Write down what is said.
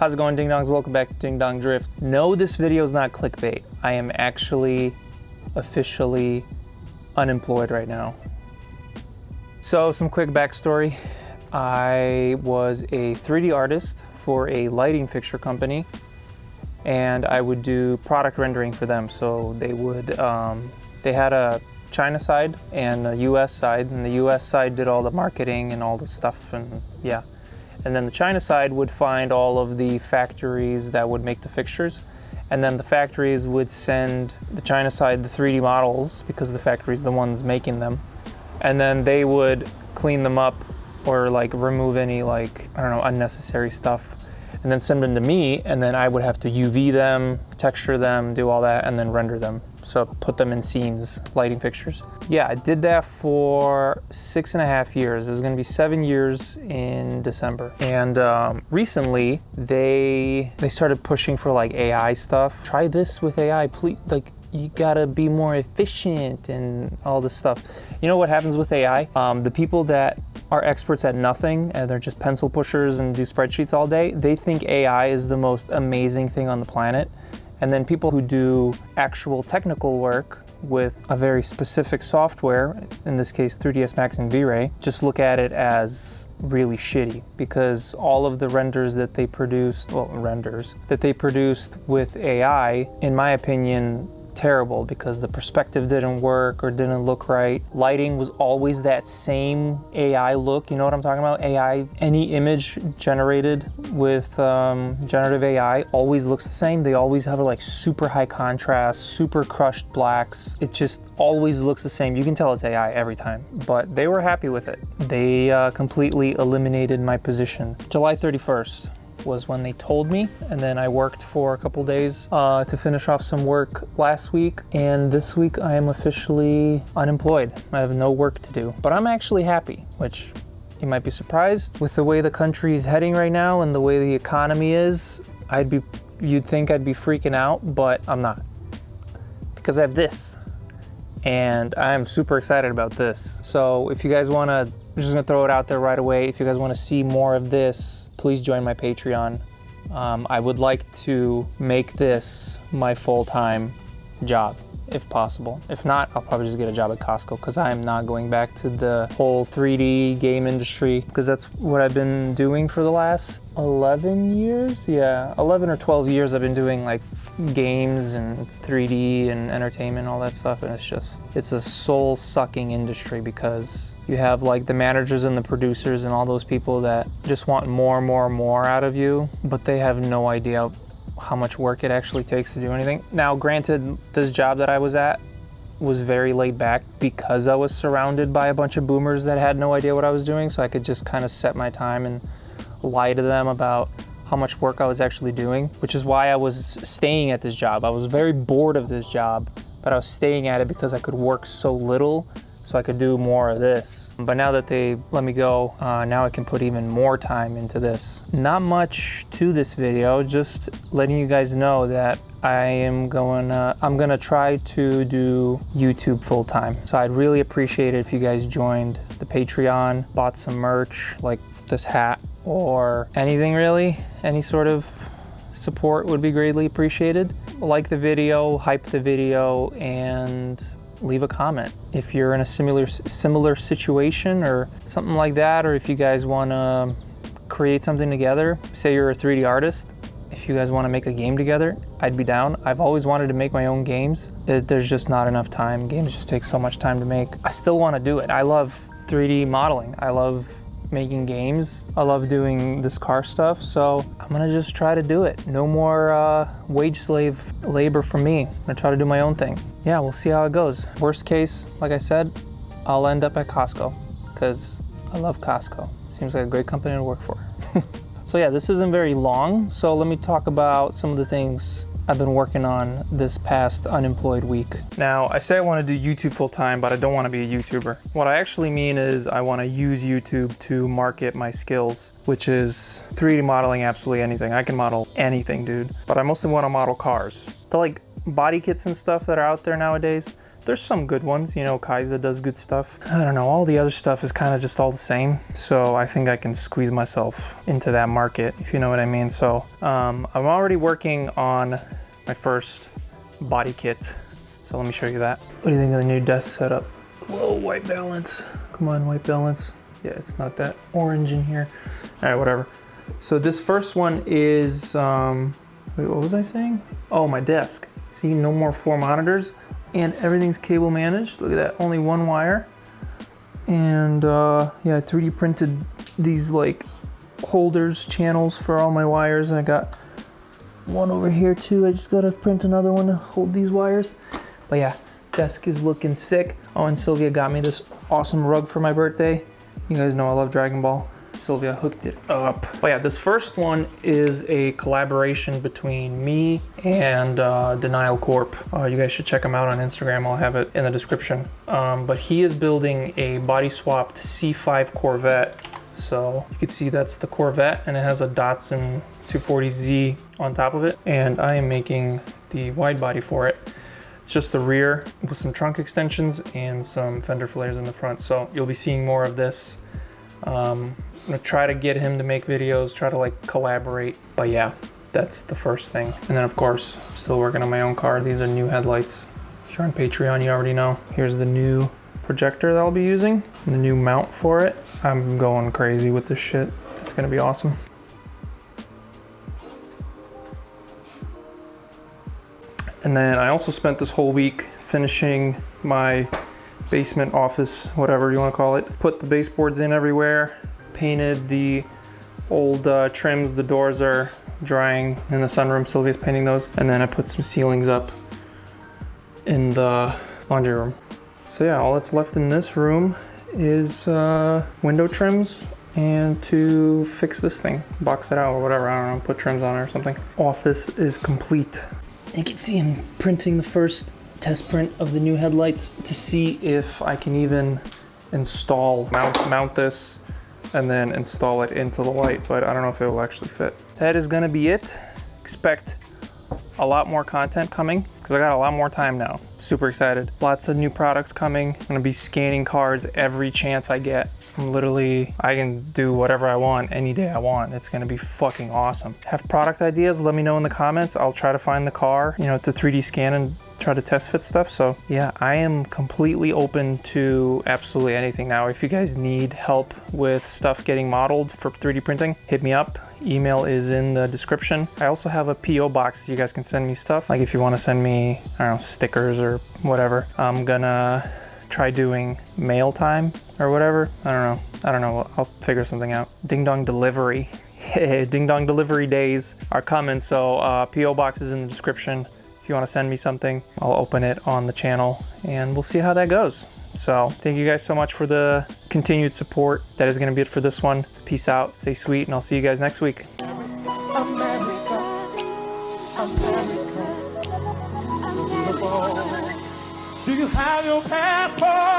How's it going, Ding Dongs? Welcome back to Ding Dong Drift. No, this video is not clickbait. I am actually officially unemployed right now. So some quick backstory. I was a 3D artist for a lighting fixture company, and I would do product rendering for them. So they would, they had a China side and a US side, and the US side did all the marketing and all the stuff, and yeah. And then the China side would find all of the factories that would make the fixtures. And then the factories would send the China side the 3D models, because the factory's the ones making them. And then they would clean them up or like remove any like, I don't know, unnecessary stuff, and then send them to me. And then I would have to UV them, texture them, do all that, and then render them. So put them in scenes, lighting fixtures. Yeah, I did that for 6.5 years. It was gonna be 7 years in December. And recently they started pushing for like AI stuff. Try this with AI, please. Like, you gotta be more efficient and all this stuff. You know what happens with AI? The people that are experts at nothing and they're just pencil pushers and do spreadsheets all day, they think AI is the most amazing thing on the planet. And then people who do actual technical work with a very specific software, in this case 3ds Max and V-Ray, just look at it as really shitty, because all of the renders that they produced, with AI, in my opinion, terrible, because the perspective didn't work or didn't look right. Lighting was always that same AI look. You know what I'm talking about? AI, any image generated with generative AI always looks the same. They always have like super high contrast, super crushed blacks. It just always looks the same. You can tell it's AI every time, but they were happy with it. They completely eliminated my position. July 31st. Was when they told me, and then I worked for a couple days to finish off some work last week, and this week I am officially unemployed. I have no work to do, but I'm actually happy, which you might be surprised with the way the country is heading right now and the way the economy is. You'd think I'd be freaking out, but I'm not, because I have this, and I'm super excited about this. So if you guys wanna, I'm just gonna throw it out there right away. If you guys wanna see more of this, please join my Patreon. I would like to make this my full-time job, if possible. If not, I'll probably just get a job at Costco, because I am not going back to the whole 3D game industry, because that's what I've been doing for the last 11 years. Yeah, 11 or 12 years I've been doing like games and 3D and entertainment, all that stuff, and it's a soul-sucking industry, because you have like the managers and the producers and all those people that just want more and more and more out of you, but they have no idea how much work it actually takes to do anything. Now, granted, this job that I was at was very laid back, because I was surrounded by a bunch of boomers that had no idea what I was doing, so I could just kind of set my time and lie to them about how much work I was actually doing, which is why I was staying at this job. I was very bored of this job, but I was staying at it because I could work so little, so I could do more of this. But now that they let me go, now I can put even more time into this. Not much to this video, just letting you guys know that I'm gonna try to do YouTube full time. So I'd really appreciate it if you guys joined the Patreon, bought some merch, like this hat, or anything really. Any sort of support would be greatly appreciated. Like the video, hype the video, and leave a comment if you're in a similar situation or something like that, or if you guys want to create something together. Say you're a 3D artist, if you guys want to make a game together, I'd be down. I've always wanted to make my own games. There's just not enough time. Games just take so much time to make. I still want to do it. I love 3D modeling. I love making games. I love doing this car stuff, so I'm gonna just try to do it. No more wage slave labor for me. I'm gonna try to do my own thing. Yeah, we'll see how it goes. Worst case, like I said, I'll end up at Costco, because I love Costco. Seems like a great company to work for. So yeah, this isn't very long, so let me talk about some of the things I've been working on this past unemployed week. Now, I say I want to do YouTube full time, but I don't want to be a YouTuber. What I actually mean is I want to use YouTube to market my skills, which is 3D modeling absolutely anything. I can model anything, dude. But I mostly want to model cars. The like body kits and stuff that are out there nowadays, There's some good ones, you know, Kaiser does good stuff. I don't know, all the other stuff is kind of just all the same. So I think I can squeeze myself into that market, if you know what I mean. So I'm already working on my first body kit. So let me show you that. What do you think of the new desk setup? Whoa, white balance. Come on, white balance. Yeah, it's not that orange in here. All right, whatever. So this first one is, wait, what was I saying? Oh, my desk. See, no more 4 monitors and everything's cable managed. Look at that, only 1 wire. And yeah, I 3D printed these like holders, channels for all my wires. And I got one over here too. I just gotta print another one to hold these wires. But yeah, desk is looking sick. Oh, and Sylvia got me this awesome rug for my birthday. You guys know I love Dragon Ball. Sylvia hooked it up. But yeah, this first one is a collaboration between me and Denial Corp. You guys should check him out on Instagram. I'll have it in the description. But he is building a body swapped C5 Corvette. So you can see that's the Corvette and it has a Datsun 240Z on top of it. And I am making the wide body for it. It's just the rear with some trunk extensions and some fender flares in the front. So you'll be seeing more of this. I'm gonna try to get him to make videos, try to like collaborate. But yeah, that's the first thing. And then of course, I'm still working on my own car. These are new headlights. If you're on Patreon, you already know. Here's the new projector that I'll be using, and the new mount for it. I'm going crazy with this shit. It's gonna be awesome. And then I also spent this whole week finishing my basement office, whatever you want to call it. Put the baseboards in everywhere, painted the old trims. The doors are drying in the sunroom. Sylvia's painting those. And then I put some ceilings up in the laundry room. So yeah, all that's left in this room is window trims and to fix this thing, box it out or whatever, I don't know, put trims on it or something. Office is complete. You can see him printing the first test print of the new headlights to see if I can even install, mount this and then install it into the light, but I don't know if it will actually fit. That is gonna be it. Expect a lot more content coming because I got a lot more time now. Super excited. Lots of new products coming. I'm gonna be scanning cars every chance I get. I can do whatever I want any day I want. It's gonna be fucking awesome. Have product ideas? Let me know in the comments. I'll try to find the car, you know, to 3D scan and try to test fit stuff. So yeah, I am completely open to absolutely anything now. If you guys need help with stuff getting modeled for 3D printing, hit me up. Email is in the description. I also have a PO box. You guys can send me stuff. Like if you want to send me, I don't know, stickers or whatever. I'm gonna try doing mail time or whatever. I don't know. I'll figure something out. Ding dong delivery. Ding dong delivery days are coming. So PO box is in the description. If you want to send me something, I'll open it on the channel and we'll see how that goes. So thank you guys so much for the continued support. That is going to be it for this one. Peace out, stay sweet, and I'll see you guys next week. America, America. Do you have your passport?